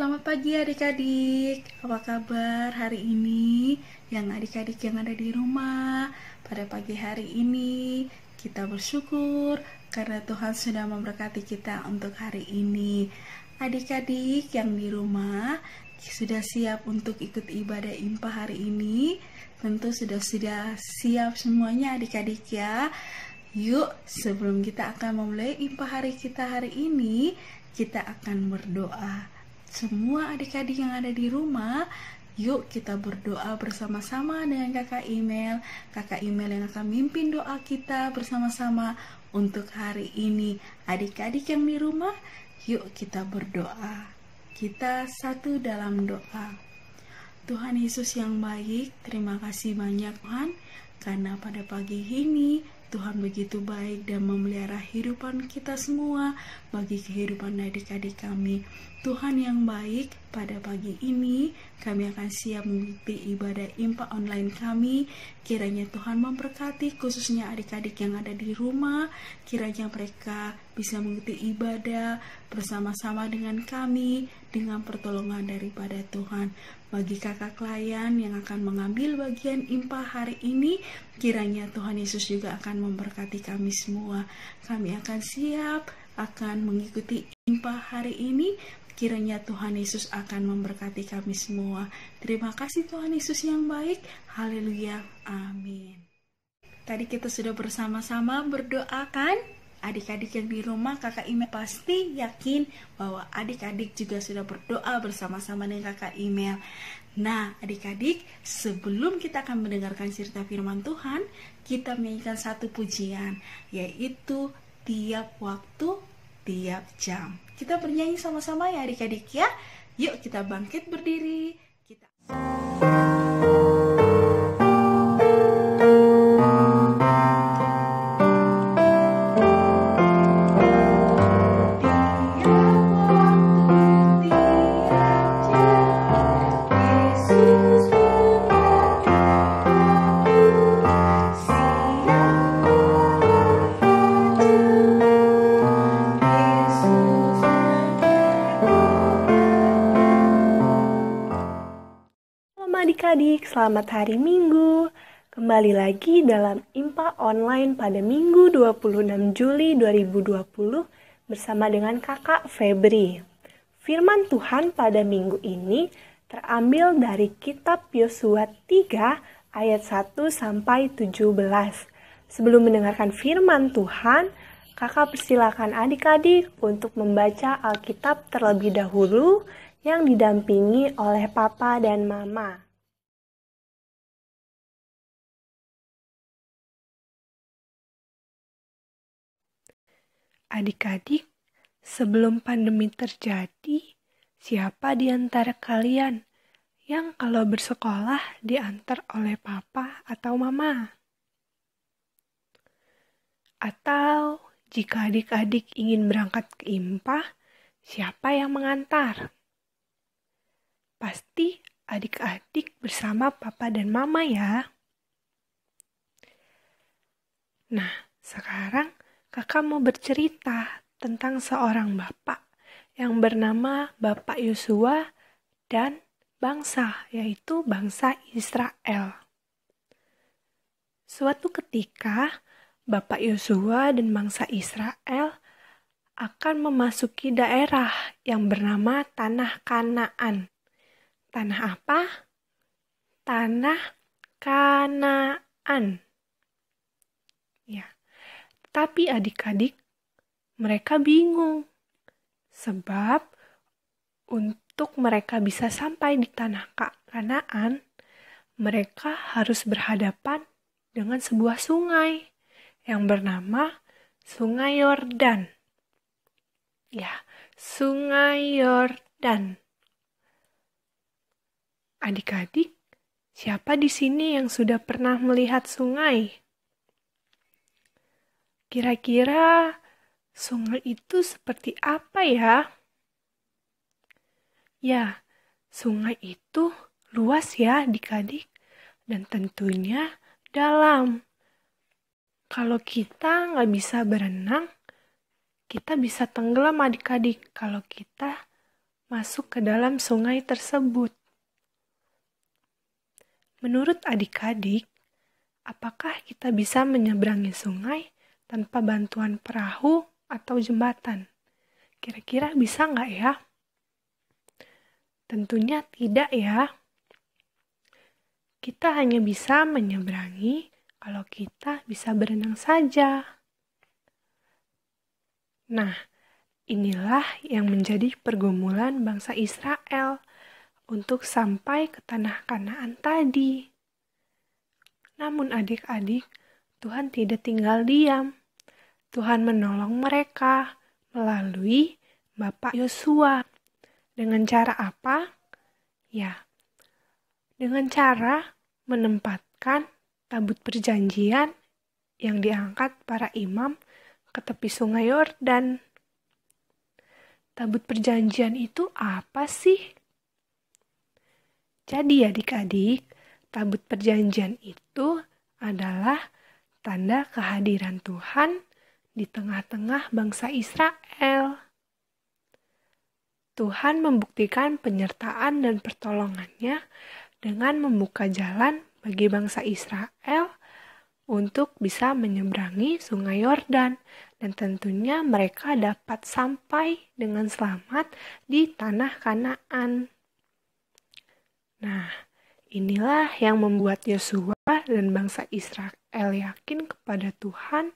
Selamat pagi adik-adik. Apa kabar hari ini? Yang adik-adik yang ada di rumah, pada pagi hari ini kita bersyukur karena Tuhan sudah memberkati kita untuk hari ini. Adik-adik yang di rumah sudah siap untuk ikut ibadah Impah hari ini? Tentu sudah siap semuanya adik-adik ya. Yuk, sebelum kita akan memulai Impah hari kita hari ini, kita akan berdoa. Semua adik-adik yang ada di rumah, yuk kita berdoa bersama-sama dengan kakak email. Kakak email yang akan mimpin doa kita bersama-sama untuk hari ini. Adik-adik yang di rumah, yuk kita berdoa. Kita satu dalam doa. Tuhan Yesus yang baik, terima kasih banyak Tuhan, karena pada pagi ini Tuhan begitu baik dan memelihara kehidupan kita semua, bagi kehidupan adik-adik kami. Tuhan yang baik, pada pagi ini kami akan siap mengikuti ibadah Impah online kami. Kiranya Tuhan memberkati khususnya adik-adik yang ada di rumah. Kiranya mereka bisa mengikuti ibadah bersama-sama dengan kami dengan pertolongan daripada Tuhan. Bagi kakak klien yang akan mengambil bagian Impah hari ini, kiranya Tuhan Yesus juga akan memberkati kami semua. Kami akan siap akan mengikuti Impah hari ini. Kiranya Tuhan Yesus akan memberkati kami semua. Terima kasih Tuhan Yesus yang baik. Haleluya. Amin. Tadi kita sudah bersama-sama berdoa kan? Adik-adik yang di rumah, kakak email pasti yakin bahwa adik-adik juga sudah berdoa bersama-sama dengan kakak email. Nah, adik-adik, sebelum kita akan mendengarkan cerita firman Tuhan, kita menyanyikan satu pujian, yaitu tiap waktu, tiap jam. Kita bernyanyi sama-sama ya adik-adik ya. Yuk kita bangkit berdiri. Adik-adik, selamat hari Minggu. Kembali lagi dalam Impah online pada Minggu 26 Juli 2020 bersama dengan Kakak Febri. Firman Tuhan pada minggu ini terambil dari kitab Yosua 3 ayat 1 sampai 17. Sebelum mendengarkan firman Tuhan, Kakak persilakan adik-adik untuk membaca Alkitab terlebih dahulu yang didampingi oleh Papa dan Mama. Adik-adik, sebelum pandemi terjadi, siapa di antara kalian yang kalau bersekolah diantar oleh papa atau mama? Atau jika adik-adik ingin berangkat ke Impah, siapa yang mengantar? Pasti adik-adik bersama papa dan mama ya. Nah, sekarang Kakak mau bercerita tentang seorang bapak yang bernama Bapak Yosua dan bangsa, yaitu bangsa Israel. Suatu ketika, Bapak Yosua dan bangsa Israel akan memasuki daerah yang bernama Tanah Kanaan. Tanah apa? Tanah Kanaan. Ya. Tapi adik-adik, mereka bingung. Sebab untuk mereka bisa sampai di tanah Kanaan, mereka harus berhadapan dengan sebuah sungai yang bernama Sungai Yordan. Ya, Sungai Yordan. Adik-adik, siapa di sini yang sudah pernah melihat sungai? Kira-kira sungai itu seperti apa ya? Ya, sungai itu luas ya adik-adik dan tentunya dalam. Kalau kita nggak bisa berenang, kita bisa tenggelam adik-adik kalau kita masuk ke dalam sungai tersebut. Menurut adik-adik, apakah kita bisa menyeberangi sungai tanpa bantuan perahu atau jembatan? Kira-kira bisa nggak ya? Tentunya tidak ya. Kita hanya bisa menyeberangi kalau kita bisa berenang saja. Nah, inilah yang menjadi pergumulan bangsa Israel untuk sampai ke tanah Kanaan tadi. Namun adik-adik, Tuhan tidak tinggal diam. Tuhan menolong mereka melalui Bapak Yosua. Dengan cara apa? Ya, dengan cara menempatkan tabut perjanjian yang diangkat para imam ke tepi sungai Yordan. Tabut perjanjian itu apa sih? Jadi adik-adik, tabut perjanjian itu adalah tanda kehadiran Tuhan di tengah-tengah bangsa Israel. Tuhan membuktikan penyertaan dan pertolongannya dengan membuka jalan bagi bangsa Israel untuk bisa menyeberangi sungai Yordan, dan tentunya mereka dapat sampai dengan selamat di tanah Kanaan. Nah, inilah yang membuat Yosua dan bangsa Israel yakin kepada Tuhan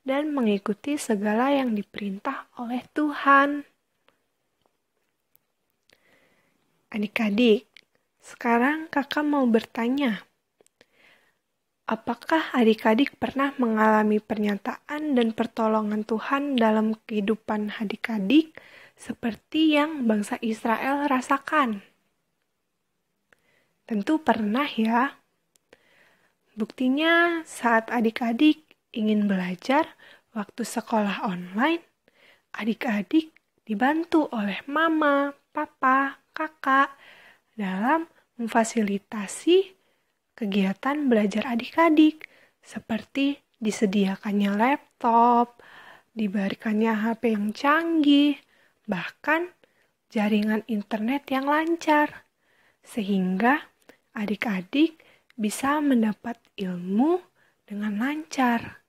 dan mengikuti segala yang diperintah oleh Tuhan. Adik-adik, sekarang kakak mau bertanya, apakah adik-adik pernah mengalami pernyataan dan pertolongan Tuhan dalam kehidupan adik-adik seperti yang bangsa Israel rasakan? Tentu pernah ya. Buktinya saat adik-adik ingin belajar waktu sekolah online, adik-adik dibantu oleh mama, papa, kakak dalam memfasilitasi kegiatan belajar adik-adik, seperti disediakannya laptop, diberikannya HP yang canggih, bahkan jaringan internet yang lancar, sehingga adik-adik bisa mendapat ilmu dengan lancar.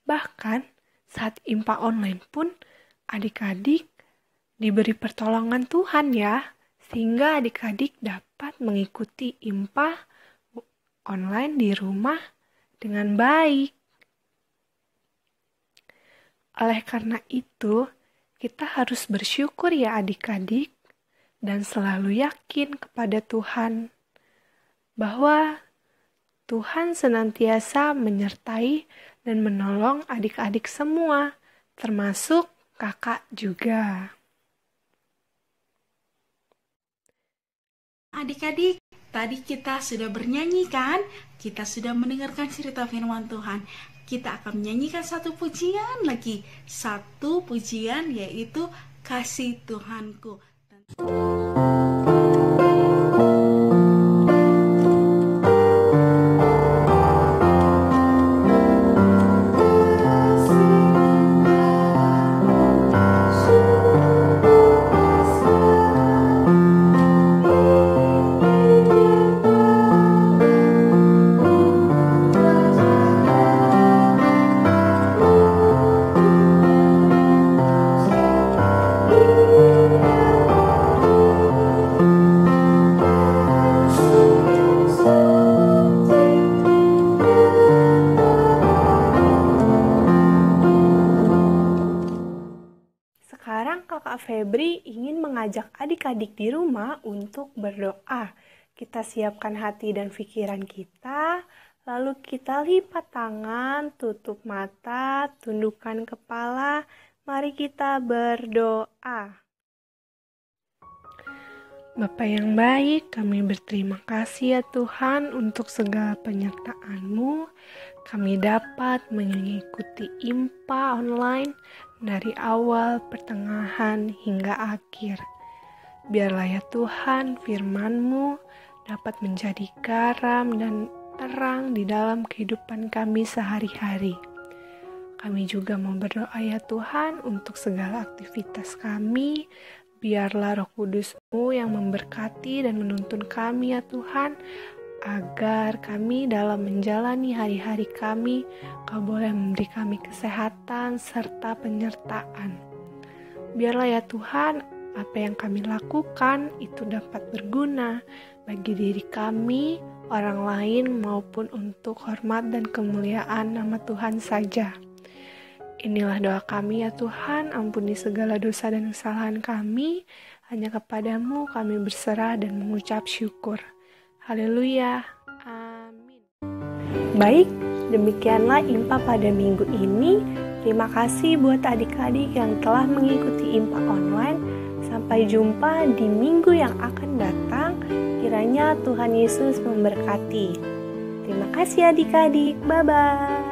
Bahkan saat IMPA online pun adik-adik diberi pertolongan Tuhan ya, sehingga adik-adik dapat mengikuti IMPA online di rumah dengan baik. Oleh karena itu, kita harus bersyukur ya adik-adik dan selalu yakin kepada Tuhan bahwa Tuhan senantiasa menyertai dan menolong adik-adik semua, termasuk kakak juga. Adik-adik, tadi kita sudah bernyanyi kan? Kita sudah mendengarkan cerita firman Tuhan. Kita akan menyanyikan satu pujian lagi. Satu pujian yaitu Kasih Tuhanku. Febri ingin mengajak adik-adik di rumah untuk berdoa. Kita siapkan hati dan pikiran kita, lalu kita lipat tangan, tutup mata, tundukkan kepala. Mari kita berdoa. Bapa yang baik, kami berterima kasih ya Tuhan untuk segala penyertaan-Mu. Kami dapat mengikuti IMPA online dari awal, pertengahan, hingga akhir. Biarlah ya Tuhan firman-Mu dapat menjadi garam dan terang di dalam kehidupan kami sehari-hari. Kami juga mau berdoa ya Tuhan untuk segala aktivitas kami, Biarlah Roh Kudus-Mu yang memberkati dan menuntun kami ya Tuhan, agar kami dalam menjalani hari-hari kami, Kau boleh memberi kami kesehatan serta penyertaan. Biarlah ya Tuhan, apa yang kami lakukan itu dapat berguna bagi diri kami, orang lain, maupun untuk hormat dan kemuliaan nama Tuhan saja. Inilah doa kami ya Tuhan, ampuni segala dosa dan kesalahan kami, hanya kepadamu kami berserah dan mengucap syukur. Haleluya, amin. Baik, demikianlah IMPA pada minggu ini. Terima kasih buat adik-adik yang telah mengikuti IMPA online. Sampai jumpa di minggu yang akan datang. Kiranya Tuhan Yesus memberkati. Terima kasih adik-adik, bye-bye.